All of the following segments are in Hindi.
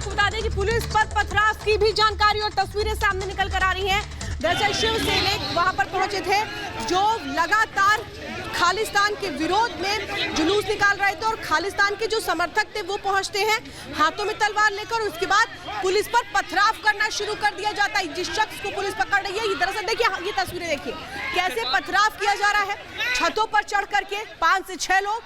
आपको बता दें कि पुलिस पर पथराव की भी जानकारी और तस्वीरें सामने निकल कर आ रही हैं। दरअसल शिव सैनिक वहां पर पहुंचे थे जो लगातार खालिस्तान के विरोध में जुलूस निकाल रहे थे और खालिस्तान के जो समर्थक थे वो पहुंचते हैं हाथों में तलवार लेकर। उसके बाद पुलिस पर पथराव करना शुरू कर दिया जाता है। जिस शख्स को पुलिस पकड़ रही है, ये दरअसल देखिए, ये तस्वीरें देखिए कैसे पथराव किया जा रहा है। छतों पर चढ़ करके 5 से 6 लोग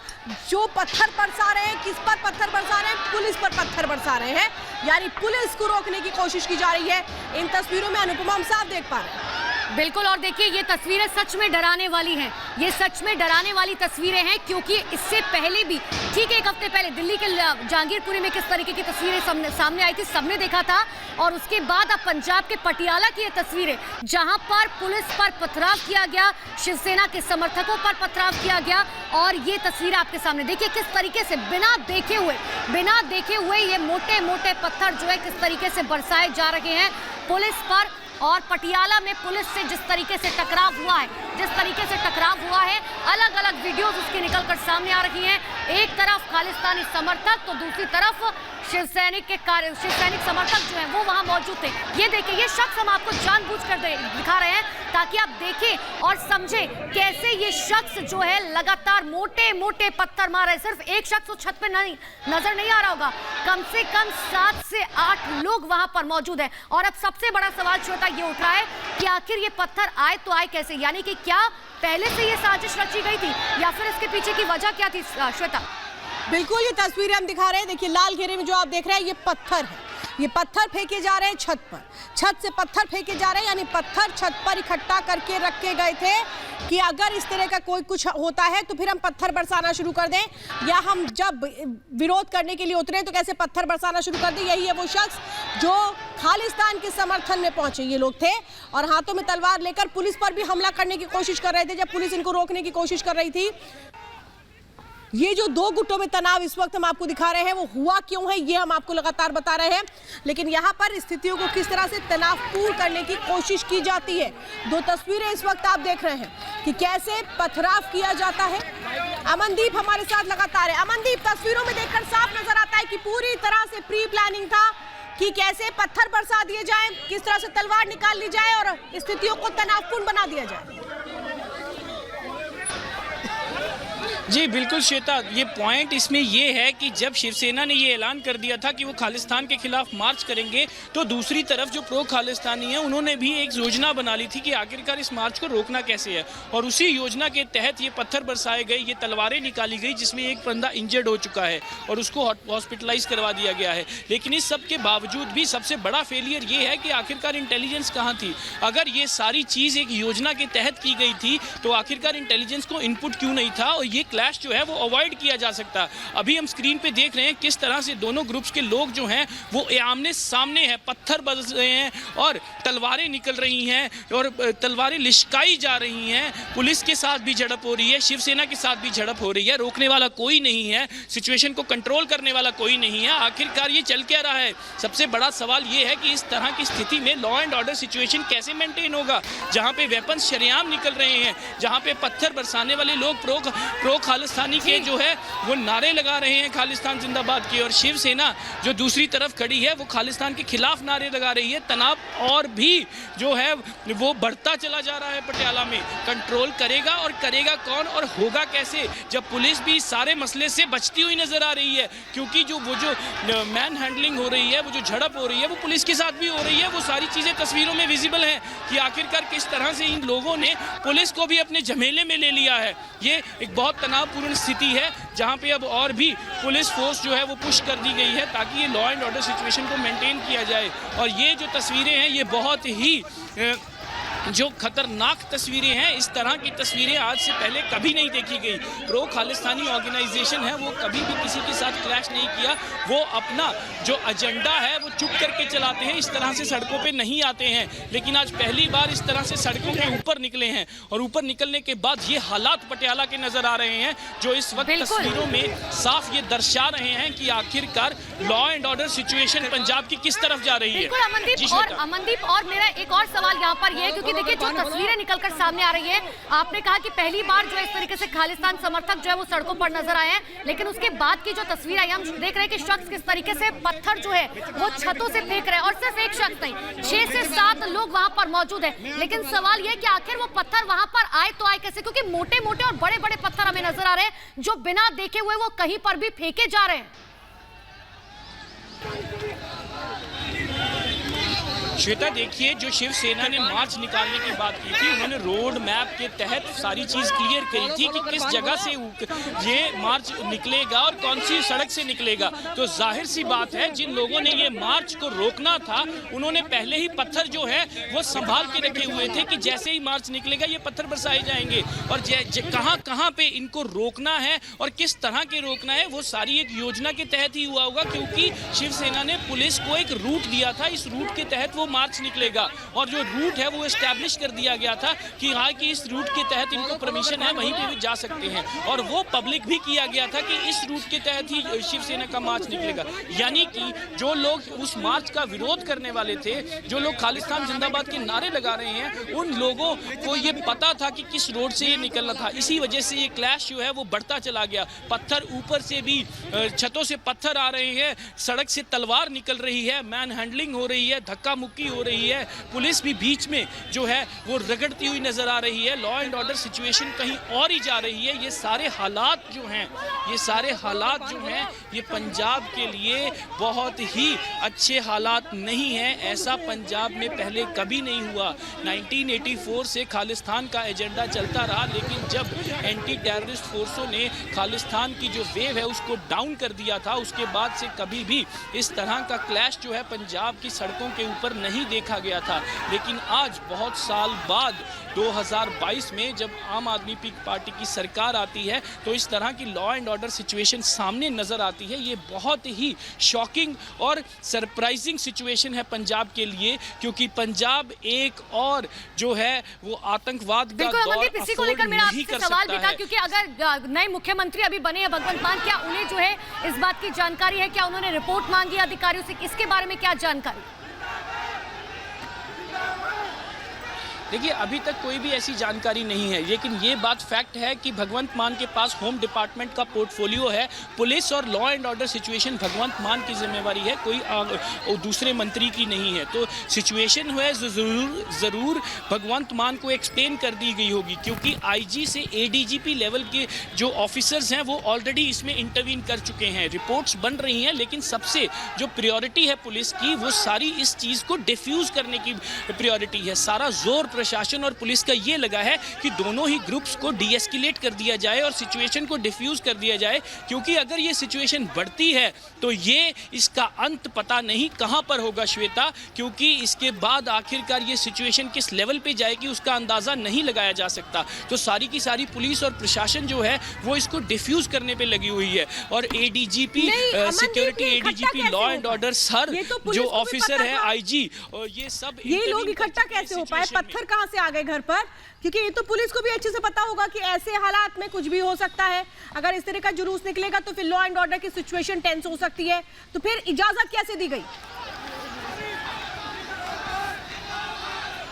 जो पत्थर बरसा रहे हैं। किस पर पत्थर बरसा रहे हैं? पुलिस पर पत्थर बरसा रहे हैं, यानी पुलिस को रोकने की कोशिश की जा रही है। इन तस्वीरों में अनुपमा हम साफ देख पा रहे हैं। बिल्कुल, और देखिए ये तस्वीरें सच में डराने वाली हैं। ये सच में डराने वाली तस्वीरें हैं क्योंकि इससे पहले भी ठीक 1 हफ्ते पहले दिल्ली के जहांगीरपुरी में किस तरीके की तस्वीरें सामने आई थी, सबने देखा था। और उसके बाद अब पंजाब के पटियाला की ये तस्वीरें जहां पर पुलिस पर पथराव किया गया, शिवसेना के समर्थकों पर पथराव किया गया। और ये तस्वीरें आपके सामने देखिए किस तरीके से बिना देखे हुए ये मोटे मोटे पत्थर जो है किस तरीके से बरसाए जा रहे हैं पुलिस पर। और पटियाला में पुलिस से जिस तरीके से टकराव हुआ है, अलग अलग वीडियोस उसकी निकलकर सामने आ रही हैं। एक तरफ खालिस्तानी समर्थक तो दूसरी तरफ शिवसैनिक समर्थक जो हैं वो वहां मौजूद थे। ये देखिए, ये शख्स हम आपको जानबूझकर दिखा रहे हैं ताकि आप देखें और समझें कैसे ये शख्स जो है लगातार मोटे मोटे पत्थर मार रहे हैं। सिर्फ एक शख्स उस छत पे नजर नहीं आ रहा होगा, कम से कम 7 से 8 लोग वहां पर मौजूद है। और अब सबसे बड़ा सवाल श्वेता ये उठ रहा है कि आखिर ये पत्थर आए तो आए कैसे, यानी कि क्या पहले से ये साजिश रची गई थी या फिर इसके पीछे की वजह क्या थी श्वेता? बिल्कुल, ये तस्वीरें हम दिखा रहे हैं। देखिए लाल घेरे में जो आप देख रहे हैं ये पत्थर है। ये पत्थर फेंके जा रहे हैं छत से पत्थर फेंके जा रहे हैं, यानी पत्थर छत पर इकट्ठा करके रखे गए थे कि अगर इस तरह का कोई कुछ होता है तो फिर हम पत्थर बरसाना शुरू कर दें, या हम जब विरोध करने के लिए उतरे तो कैसे पत्थर बरसाना शुरू कर दें। यही है वो शख्स जो खालिस्तान के समर्थन में पहुंचे ये लोग थे और हाथों में तलवार लेकर पुलिस पर भी हमला करने की कोशिश कर रहे थे जब पुलिस इनको रोकने की कोशिश कर रही थी। ये जो 2 गुटों में तनाव इस वक्त हम आपको दिखा रहे हैं वो हुआ क्यों है, ये हम आपको लगातार बता रहे हैं। लेकिन यहाँ पर स्थितियों को किस तरह से तनावपूर्ण करने की कोशिश की जाती है, 2 तस्वीरें इस वक्त आप देख रहे हैं कि कैसे पथराव किया जाता है। अमनदीप हमारे साथ लगातार है। अमनदीप, तस्वीरों में देखकर साफ नजर आता है कि पूरी तरह से प्री प्लानिंग था कि कैसे पत्थर बरसा दिए जाएं, किस तरह से तलवार निकाल ली जाए और स्थितियों को तनावपूर्ण बना दिया जाए। जी बिल्कुल श्वेता, ये पॉइंट इसमें ये है कि जब शिवसेना ने ये ऐलान कर दिया था कि वो खालिस्तान के खिलाफ मार्च करेंगे, तो दूसरी तरफ जो प्रो खालिस्तानी है उन्होंने भी एक योजना बना ली थी कि आखिरकार इस मार्च को रोकना कैसे है। और उसी योजना के तहत ये पत्थर बरसाए गए, ये तलवारें निकाली गई, जिसमें एक बंदा इंजर्ड हो चुका है और उसको हॉस्पिटलाइज करवा दिया गया है। लेकिन इस सब के बावजूद भी सबसे बड़ा फेलियर ये है कि आखिरकार इंटेलिजेंस कहाँ थी। अगर ये सारी चीज़ एक योजना के तहत की गई थी तो आखिरकार इंटेलिजेंस को इनपुट क्यों नहीं था और ये क्लैश जो है वो अवॉइड किया जा सकता। अभी हम स्क्रीन पे देख रहे हैं किस तरह से दोनों ग्रुप्स के लोग जो हैं वो आमने सामने हैं, पत्थर बरस रहे हैं और तलवारें निकल रही हैं और तलवारें लिशकाई जा रही हैं। पुलिस के साथ भी झड़प हो रही है, शिवसेना के साथ भी झड़प हो रही है। रोकने वाला कोई नहीं है, सिचुएशन को कंट्रोल करने वाला कोई नहीं है। आखिरकार ये चल क्या रहा है? सबसे बड़ा सवाल ये है कि इस तरह की स्थिति में लॉ एंड ऑर्डर सिचुएशन कैसे मेंटेन होगा, जहां पे वेपन्स शरेआम निकल रहे हैं, जहां पे पत्थर बरसाने वाले लोग प्रो खालिस्तानी के जो है वो नारे लगा रहे हैं खालिस्तान जिंदाबाद के, और शिवसेना जो दूसरी तरफ खड़ी है वो खालिस्तान के खिलाफ नारे लगा रही है। तनाव और भी जो है वो बढ़ता चला जा रहा है पटियाला में। कंट्रोल करेगा और करेगा कौन और होगा कैसे, जब पुलिस भी सारे मसले से बचती हुई नजर आ रही है? क्योंकि जो मैन हैंडलिंग हो रही है, वो जो झड़प हो रही है वो पुलिस के साथ भी हो रही है। वो सारी चीजें तस्वीरों में विजिबल हैं कि आखिरकार किस तरह से इन लोगों ने पुलिस को भी अपने झमेले में ले लिया है। ये एक बहुत तनावपूर्ण स्थिति है जहां पे अब और भी पुलिस फोर्स जो है वो पुश कर दी गई है ताकि ये लॉ एंड ऑर्डर सिचुएशन को मेंटेन किया जाए। और ये जो तस्वीरें हैं ये बहुत ही जो खतरनाक तस्वीरें हैं, इस तरह की तस्वीरें आज से पहले कभी नहीं देखी गई। प्रो खालिस्तानी ऑर्गेनाइजेशन है वो कभी भी किसी के साथ क्लैश नहीं किया। वो अपना जो एजेंडा है वो चुप करके चलाते हैं, इस तरह से सड़कों पे नहीं आते हैं। लेकिन आज पहली बार इस तरह से सड़कों के ऊपर निकले हैं और ऊपर निकलने के बाद ये हालात पटियाला के नजर आ रहे हैं जो इस वक्त तस्वीरों में साफ ये दर्शा रहे हैं कि आखिरकार law and order situation Punjab की किस तरफ जा रही है। अमनदीप, और मेरा एक और सवाल यहाँ पर यह है क्योंकि देखिए जो तस्वीरें निकलकर सामने आ रही है, आपने कहा कि पहली बार जो है इस तरीके से खालिस्तान समर्थक जो है वो सड़कों पर नजर आए हैं, लेकिन उसके बाद की जो तस्वीर आई हम देख रहे हैं कि शख्स किस तरीके से पत्थर जो है वो छतों से फेंक रहे हैं। और सिर्फ एक शख्स नहीं, 6 से 7 लोग वहां पर मौजूद है। लेकिन सवाल यह कि आखिर वो पत्थर वहां पर आए तो आए कैसे, क्योंकि मोटे मोटे और बड़े बड़े पत्थर हमें नजर आ रहे हैं जो बिना देखे हुए वो कहीं पर भी फेंके जा रहे हैं। श्वेता देखिए, जो शिवसेना ने मार्च निकालने की बात की थी, उन्होंने रोड मैप के तहत सारी चीज क्लियर करी थी कि किस जगह से ये मार्च निकलेगा और कौन सी सड़क से निकलेगा। तो जाहिर सी बात है, जिन लोगों ने ये मार्च को रोकना था उन्होंने पहले ही पत्थर जो है वो संभाल के रखे हुए थे कि जैसे ही मार्च निकलेगा ये पत्थर बरसाए जाएंगे और कहां कहां पे इनको रोकना है और किस तरह के रोकना है वो सारी एक योजना के तहत ही हुआ होगा, क्योंकि शिवसेना ने पुलिस को एक रूट दिया था, इस रूट के तहत वो मार्च निकलेगा और जो रूट है वो एस्टैब्लिश कर दिया गया था कि हाँ कि इस रूट के तहत इनको परमिशन है, वहीं पे भी जा सकते हैं और वो पब्लिक भी किया गया था कि इस रूट के तहत ही शिवसेना का मार्च निकलेगा। यानी कि जो लोग उस मार्च का विरोध करने वाले थे, जो लोग खालिस्तान जिंदाबाद के नारे लगा रहे हैं, उन लोगों को ये पता था कि किस रोड से ये निकलना था। इसी वजह से ये क्लैश जो है वो बढ़ता चला गया। पत्थर ऊपर से भी, छतों से पत्थर आ रहे हैं, सड़क से तलवार निकल रही है, मैन हैंडलिंग हो रही है, धक्का मुक्की हो रही है, पुलिस भी बीच में जो है वो रगड़ती हुई नजर आ रही है, लॉ एंड ऑर्डर सिचुएशन कहीं और ही जा रही है। ये सारे हालात जो हैं, ये पंजाब के लिए बहुत ही अच्छे हालात नहीं हैं। ऐसा पंजाब में पहले कभी नहीं हुआ। 1984 से खालिस्तान का एजेंडा चलता रहा, लेकिन जब एंटी टेररिस्ट फोर्सों ने खालिस्तान की जो वेव है उसको डाउन कर दिया था, उसके बाद से कभी भी इस तरह का क्लैश जो है पंजाब की सड़कों के ऊपर नहीं देखा गया था। लेकिन आज बहुत साल बाद 2022 में जब आम आदमी पार्टी की सरकार आती है तो इस तरह की लॉ एंड ऑर्डर सिचुएशन सामने नजर आती है। ये बहुत ही शॉकिंग और सरप्राइजिंग सिचुएशन है पंजाब के लिए, क्योंकि पंजाब एक और जो है वो आतंकवाद का दौर इसी को लेकर मेरा आपसे सवाल भी था, क्योंकि अगर नए मुख्यमंत्री अभी बने हैं भगवंत मान, क्या उन्हें जो है इस बात की जानकारी है, क्या उन्होंने रिपोर्ट मांगी अधिकारियों से, इसके बारे में क्या जानकारी? देखिए, अभी तक कोई भी ऐसी जानकारी नहीं है, लेकिन ये बात फैक्ट है कि भगवंत मान के पास होम डिपार्टमेंट का पोर्टफोलियो है। पुलिस और लॉ एंड ऑर्डर सिचुएशन भगवंत मान की जिम्मेवारी है, कोई दूसरे मंत्री की नहीं है। तो सिचुएशन है ज़रूर भगवंत मान को एक्सप्लेन कर दी गई होगी, क्योंकि आईजी से एडीजीपी लेवल के जो ऑफिसर्स हैं वो ऑलरेडी इसमें इंटरवीन कर चुके हैं, रिपोर्ट्स बन रही हैं। लेकिन सबसे जो प्रायोरिटी है पुलिस की, वो सारी इस चीज़ को डिफ्यूज़ करने की प्रायोरिटी है। सारा जोर प्रशासन और पुलिस का ये लगा है कि दोनों ही ग्रुप्स को डीएस्केलेट कर दिया जाए और सिचुएशन को डिफ्यूज कर दिया जाए, क्योंकि अगर ये सिचुएशन बढ़ती है तो ये इसका अंत पता नहीं कहां पर होगा श्वेता, क्योंकि इसके बाद आखिरकार ये सिचुएशन किस लेवल पे जाएगी उसका अंदाजा नहीं लगाया जा सकता। तो सारी की सारी पुलिस और प्रशासन जो है वो इसको डिफ्यूज करने पे लगी हुई है और ADGP security, ADGP law and order sir, जो ऑफिसर है आईजी, ये सब ये लोग इकट्ठा कैसे हो पाए, पत्थर कहां से आ गए घर पर? क्योंकि ये तो पुलिस को भी अच्छे से पता होगा कि ऐसे हालात में कुछ भी हो सकता है। अगर इस तरह का जुलूस निकलेगा तो फिर लॉ एंड ऑर्डर की सिचुएशन टेंस हो सकती है। तो फिर इजाजत कैसे दी गई?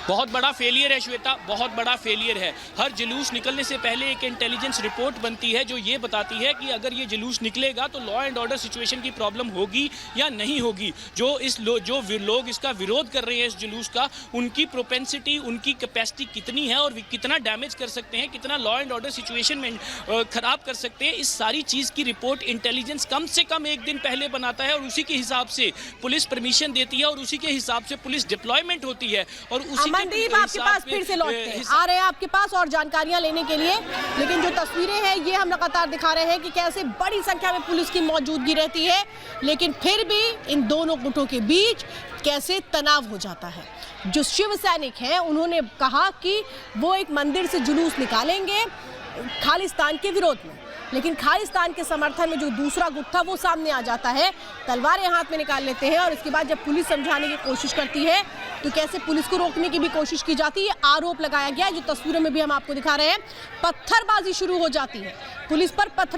बहुत बड़ा फेलियर है श्वेता, बहुत बड़ा फेलियर है। हर जुलूस निकलने से पहले एक इंटेलिजेंस रिपोर्ट बनती है जो ये बताती है कि अगर ये जुलूस निकलेगा तो लॉ एंड ऑर्डर सिचुएशन की प्रॉब्लम होगी या नहीं होगी। जो लोग इसका विरोध कर रहे हैं इस जुलूस का, उनकी प्रोपेंसिटी, उनकी कैपेसिटी कितनी है और कितना डैमेज कर सकते हैं, कितना लॉ एंड ऑर्डर सिचुएशन में खराब कर सकते हैं, इस सारी चीज़ की रिपोर्ट इंटेलिजेंस कम से कम एक दिन पहले बनाता है और उसी के हिसाब से पुलिस परमिशन देती है और उसी के हिसाब से पुलिस डिप्लॉयमेंट होती है और उसी मनदीप आपके पास फिर से लौटते हैं, आ रहे हैं आपके पास और जानकारियां लेने के लिए। लेकिन जो तस्वीरें हैं ये हम लगातार दिखा रहे हैं कि कैसे बड़ी संख्या में पुलिस की मौजूदगी रहती है, लेकिन फिर भी इन दोनों गुटों के बीच कैसे तनाव हो जाता है। जो शिव सैनिक हैं उन्होंने कहा कि वो एक मंदिर से जुलूस निकालेंगे खालिस्तान के विरोध में, लेकिन खालिस्तान के समर्थन में जो दूसरा गुट था वो सामने आ जाता है, तलवारें हाथ में निकाल लेते हैं और इसके बाद जब पुलिस समझाने की कोशिश करती है तो कैसे पुलिस को रोकने की भी कोशिश की जाती है। आरोप लगाया गया, जो तस्वीरों में भी हम आपको दिखा रहे हैं, पत्थरबाजी शुरू हो जाती है, पुलिस पर पत्थर